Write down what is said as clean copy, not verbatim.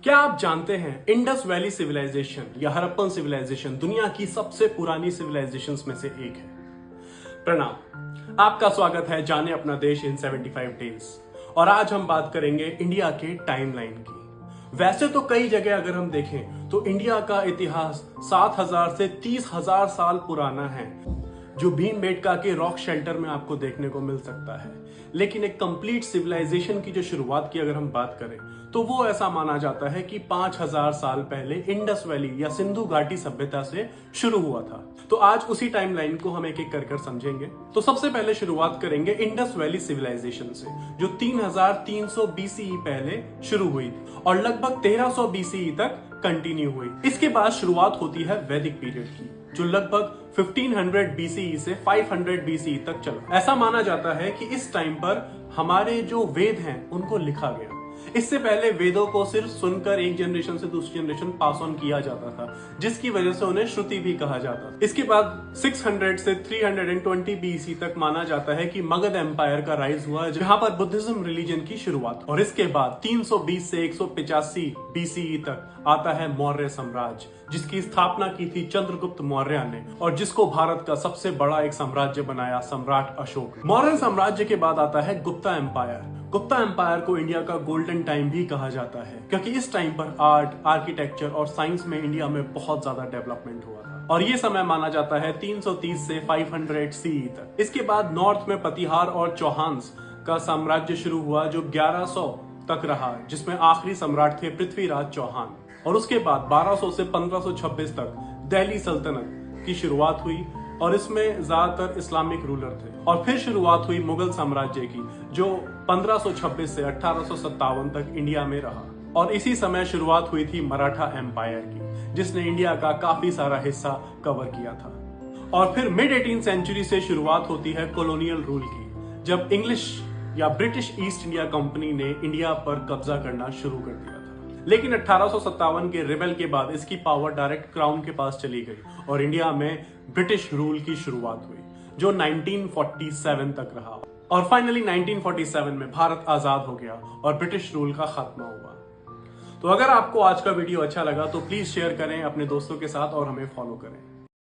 क्या आप जानते हैं इंडस वैली सिविलाइजेशन या हड़प्पन सिविलाइजेशन दुनिया की सबसे पुरानी सिविलाइजेशंस में से एक है। प्रणाम, आपका स्वागत है जाने अपना देश इन 75 डेज। और आज हम बात करेंगे इंडिया के टाइमलाइन की। वैसे तो कई जगह अगर हम देखें तो इंडिया का इतिहास 7,000 से 30,000 साल पुराना है, जो भीमबेटका के रॉक शेल्टर में आपको देखने को मिल सकता है। लेकिन एक कंप्लीट सिविलाइजेशन की जो शुरुआत की अगर हम बात करें तो वो ऐसा माना जाता है कि 5,000 साल पहले इंडस वैली या सिंधु घाटी सभ्यता से शुरू हुआ था। तो आज उसी टाइमलाइन को हम एक एक कर समझेंगे। तो सबसे पहले शुरुआत करेंगे इंडस वैली सिविलाइजेशन से, जो 3,300 बीसीई पहले शुरू हुई और लगभग 1300 बीसीई तक कंटिन्यू हुई। इसके बाद शुरुआत होती है वैदिक पीरियड की, जो लगभग 1500 बीसीई से 500 बीसीई तक चला। ऐसा माना जाता है कि इस टाइम पर हमारे जो वेद हैं उनको लिखा गया। इससे पहले वेदों को सिर्फ सुनकर एक जनरेशन से दूसरी जनरेशन पास ऑन किया जाता था, जिसकी वजह से उन्हें श्रुति भी कहा जाता था। इसके बाद 600 से 320 बीसी तक माना जाता है कि मगध एम्पायर का राइज हुआ, जहां पर बुद्धिज्म रिलीजन की शुरुआत। और इसके बाद 320 से 185 बीसीई तक आता है मौर्य साम्राज्य, जिसकी स्थापना की थी चंद्रगुप्त मौर्य ने और जिसको भारत का सबसे बड़ा एक साम्राज्य बनाया सम्राट अशोक। मौर्य साम्राज्य के बाद आता है गुप्ता एम्पायर। गुप्ता एम्पायर को इंडिया का गोल्डन टाइम भी कहा जाता है, क्योंकि इस टाइम पर आर्ट, आर्किटेक्चर और साइंस में इंडिया में बहुत ज्यादा डेवलपमेंट हुआ था। और ये समय माना जाता है 330 से 500 सीई तक। इसके बाद नॉर्थ में प्रतिहार और चौहान्स का साम्राज्य शुरू हुआ, जो 1100 तक रहा, जिसमें आखिरी सम्राट थे पृथ्वीराज चौहान। और उसके बाद 1200 से 1526 तक दिल्ली सल्तनत की शुरुआत हुई और इसमें ज्यादातर इस्लामिक रूलर थे। और फिर शुरुआत हुई मुगल साम्राज्य की, जो 1526 से 1857 तक इंडिया में रहा। और इसी समय शुरुआत हुई थी मराठा एम्पायर की, जिसने इंडिया का काफी सारा हिस्सा कवर किया था। और फिर मिड 18th सेंचुरी से शुरुआत होती है कॉलोनियल रूल की, जब इंग्लिश या ब्रिटिश ईस्ट इंडिया कंपनी ने इंडिया पर कब्जा करना शुरू कर दिया था। लेकिन 1857 के रिबेल के बाद इसकी पावर डायरेक्ट क्राउन के पास चली गई और इंडिया में ब्रिटिश रूल की शुरुआत हुई, जो 1947 तक रहा। और फाइनली 1947 में भारत आजाद हो गया और ब्रिटिश रूल का खात्मा हुआ। तो अगर आपको आज का वीडियो अच्छा लगा तो प्लीज शेयर करें अपने दोस्तों के साथ और हमें फॉलो करें।